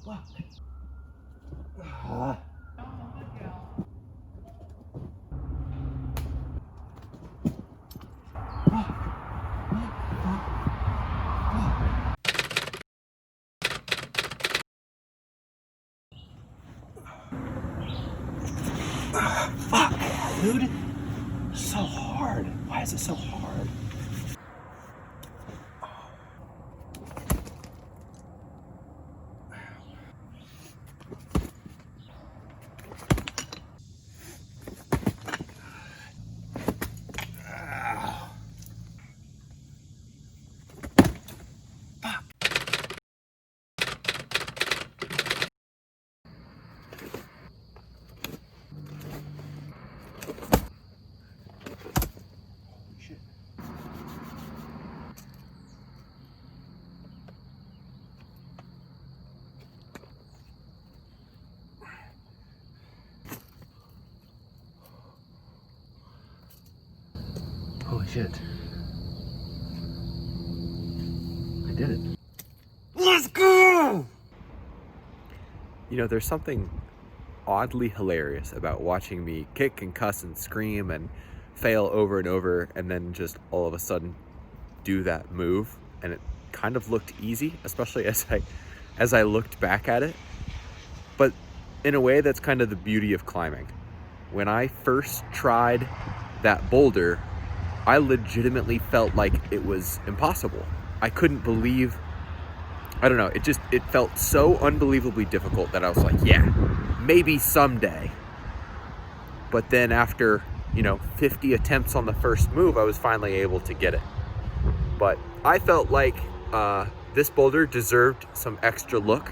Fuck. Ah. Fuck, dude. So hard. Why is it so hard? Holy shit. I did it. Let's go! You know, there's something oddly hilarious about watching me kick and cuss and scream and fail over and over and then just all of a sudden do that move, and it kind of looked easy, especially as I looked back at it. But in a way, that's kind of the beauty of climbing. When I first tried that boulder, I legitimately felt like it was impossible. I couldn't believe, I don't know, it felt so unbelievably difficult that I was like, yeah, maybe someday. But then after, 50 attempts on the first move, I was finally able to get it. But I felt like this boulder deserved some extra look.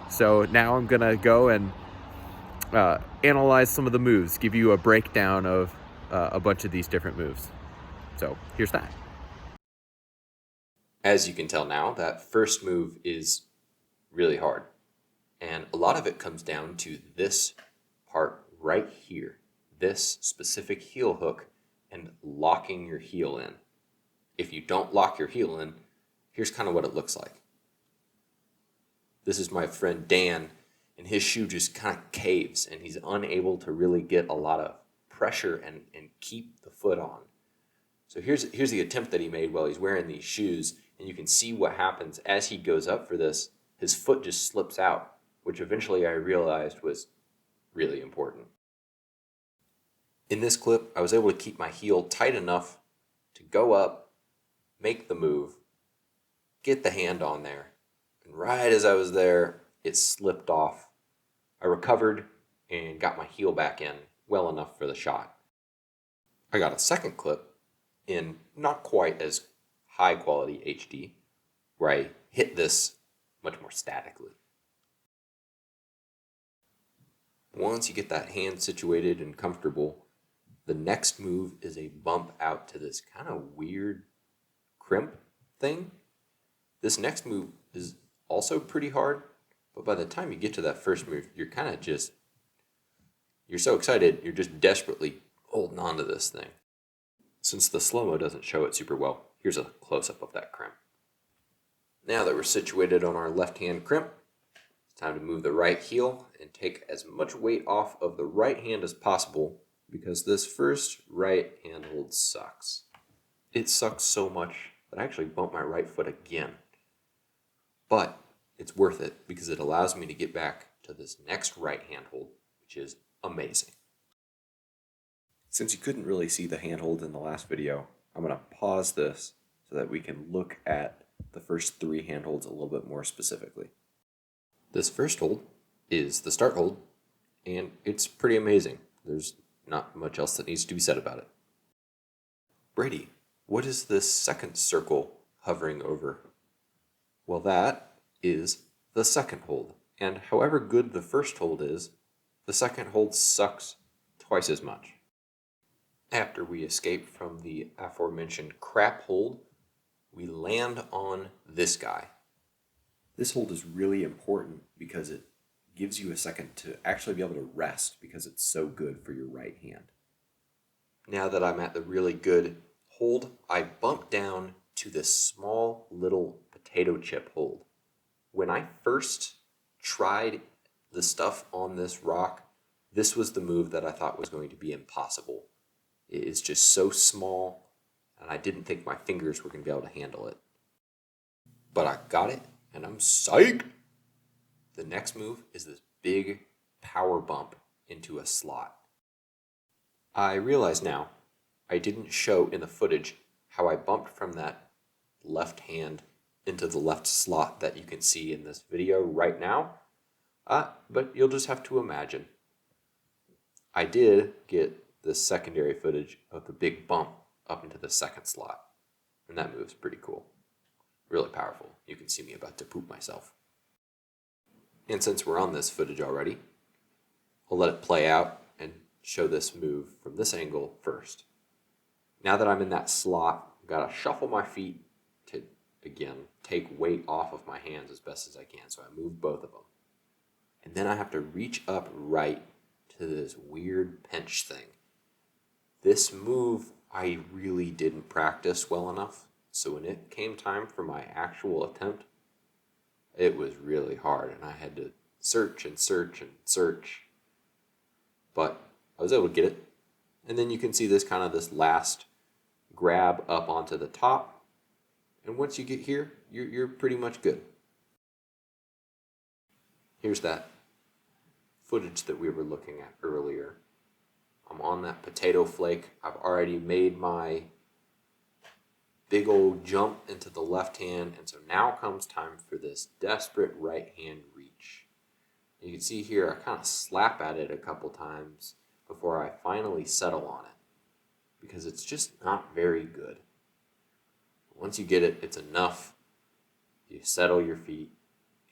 So now I'm gonna go and analyze some of the moves, give you a breakdown of a bunch of these different moves. So here's that. As you can tell now, that first move is really hard. And a lot of it comes down to this part right here, this specific heel hook and locking your heel in. If you don't lock your heel in, here's kind of what it looks like. This is my friend Dan, and his shoe just kind of caves, and he's unable to really get a lot of pressure and keep the foot on. So here's the attempt that he made while he's wearing these shoes, and you can see what happens as he goes up for this. His foot just slips out, which eventually I realized was really important. In this clip, I was able to keep my heel tight enough to go up, make the move, get the hand on there, and right as I was there, it slipped off. I recovered and got my heel back in well enough for the shot. I got a second clip in not quite as high quality HD, where I hit this much more statically. Once you get that hand situated and comfortable, the next move is a bump out to this kind of weird crimp thing. This next move is also pretty hard, but by the time you get to that first move, you're so excited, you're just desperately holding on to this thing. Since the slow-mo doesn't show it super well, here's a close-up of that crimp. Now that we're situated on our left-hand crimp, it's time to move the right heel and take as much weight off of the right hand as possible, because this first right hand hold sucks. It sucks so much that I actually bumped my right foot again. But it's worth it because it allows me to get back to this next right hand hold, which is amazing. Since you couldn't really see the handhold in the last video, I'm going to pause this so that we can look at the first three handholds a little bit more specifically. This first hold is the start hold, and it's pretty amazing. There's not much else that needs to be said about it. Brady, what is this second circle hovering over? Well, that is the second hold, and however good the first hold is, the second hold sucks twice as much. After we escape from the aforementioned crap hold, we land on this guy. This hold is really important because it gives you a second to actually be able to rest because it's so good for your right hand. Now that I'm at the really good hold, I bump down to this small little potato chip hold. When I first tried the stuff on this rock, this was the move that I thought was going to be impossible. It is just so small, and I didn't think my fingers were going to be able to handle it. But I got it, and I'm psyched! The next move is this big power bump into a slot. I realize now I didn't show in the footage how I bumped from that left hand into the left slot that you can see in this video right now, but you'll just have to imagine. I did get the secondary footage of the big bump up into the second slot, and that move's pretty cool. Really powerful. You can see me about to poop myself. And since we're on this footage already, I'll let it play out and show this move from this angle first. Now that I'm in that slot, I've got to shuffle my feet to, again, take weight off of my hands as best as I can. So I move both of them. And then I have to reach up right to this weird pinch thing. This move I really didn't practice well enough. So when it came time for my actual attempt, it was really hard, and I had to search and search and search. But I was able to get it. And then you can see this last grab up onto the top. And once you get here, you're pretty much good. Here's that footage that we were looking at earlier. I'm on that potato flake. I've already made my big old jump into the left hand, and so now comes time for this desperate right hand reach. You can see here I kind of slap at it a couple times before I finally settle on it, because it's just not very good. Once you get it, it's enough. You settle your feet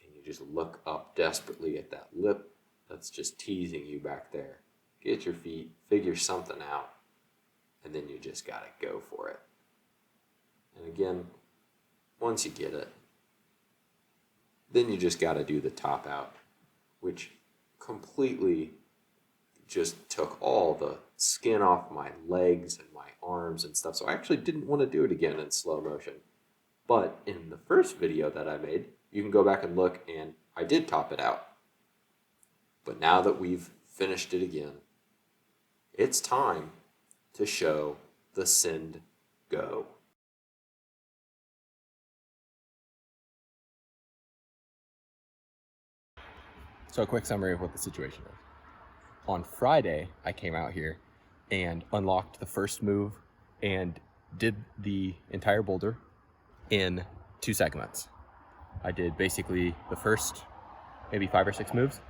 and you just look up desperately at that lip that's just teasing you back there. Get your feet, figure something out, and then you just gotta go for it. And again, once you get it, then you just got to do the top out, which completely just took all the skin off my legs and my arms and stuff. So I actually didn't want to do it again in slow motion. But in the first video that I made, you can go back and look, and I did top it out. But now that we've finished it again, it's time to show the send go. So a quick summary of what the situation is. On Friday, I came out here and unlocked the first move and did the entire boulder in 2 segments. I did basically the first maybe 5 or 6 moves,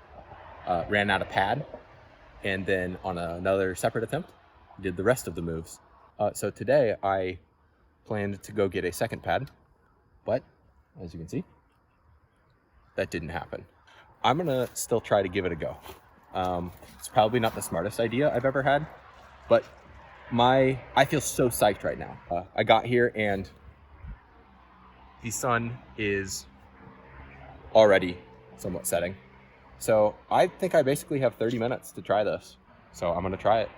ran out of pad, and then on another separate attempt, did the rest of the moves. So today I planned to go get a second pad, but as you can see, that didn't happen. I'm gonna still try to give it a go. It's probably not the smartest idea I've ever had, but I feel so psyched right now. I got here and the sun is already somewhat setting. So I think I basically have 30 minutes to try this. So I'm gonna try it.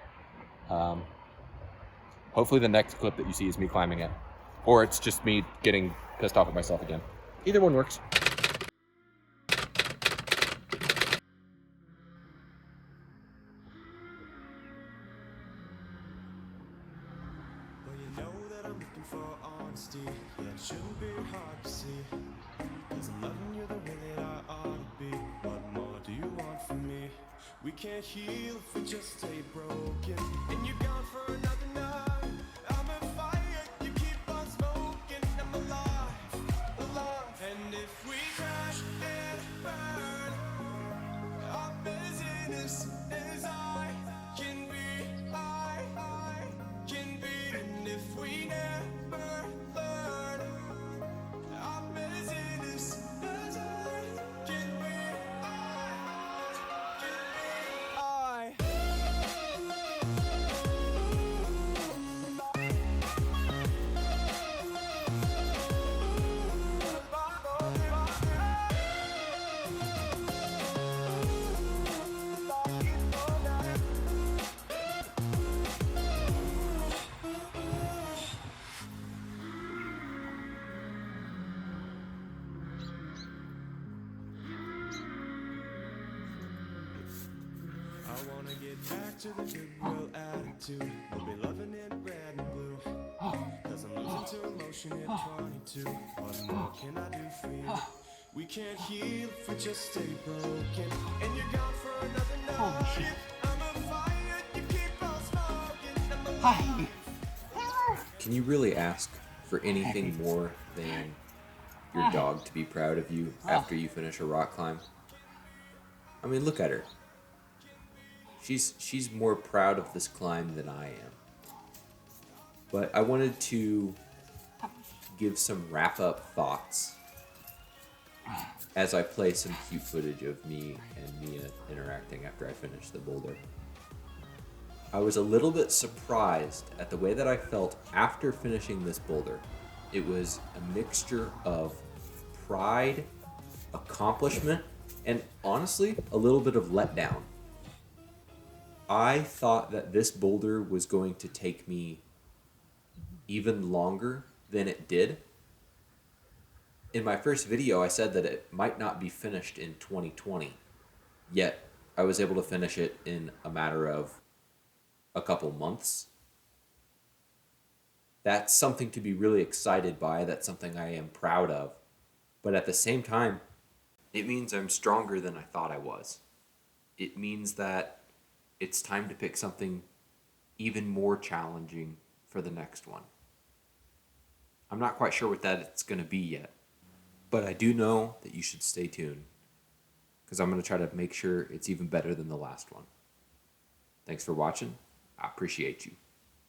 Hopefully the next clip that you see is me climbing it, or it's just me getting pissed off at myself again. Either one works. Yeah, it shouldn't be hard to see, 'cause I'm loving you the way that I ought to be. What more do you want from me? We can't heal if we just stay broken. And you're gone for another night. I'm on fire, you keep on smoking. I'm alive, alive. And if we crash and burn, our business is I can be, I can be. And if we never learn, our business is I can be, I can be, I wanna get back to the goodwill attitude. We'll be loving it red and blue. Cause I'm losing to emotion at 22. What more can I do for you? We can't heal if we just stay broken. And you're gone for another night. I'm a fire, you keep on smoking. I'm alive. Can you really ask for anything more than your dog to be proud of you after you finish a rock climb? I mean, look at her. She's more proud of this climb than I am. But I wanted to give some wrap-up thoughts as I play some cute footage of me and Mia interacting after I finish the boulder. I was a little bit surprised at the way that I felt after finishing this boulder. It was a mixture of pride, accomplishment, and honestly, a little bit of letdown. I thought that this boulder was going to take me even longer than it did. In my first video, I said that it might not be finished in 2020, yet I was able to finish it in a matter of a couple months. That's something to be really excited by. That's something I am proud of. But at the same time, it means I'm stronger than I thought I was. It means that it's time to pick something even more challenging for the next one. I'm not quite sure what that it's going to be yet, but I do know that you should stay tuned because I'm going to try to make sure it's even better than the last one. Thanks for watching. I appreciate you.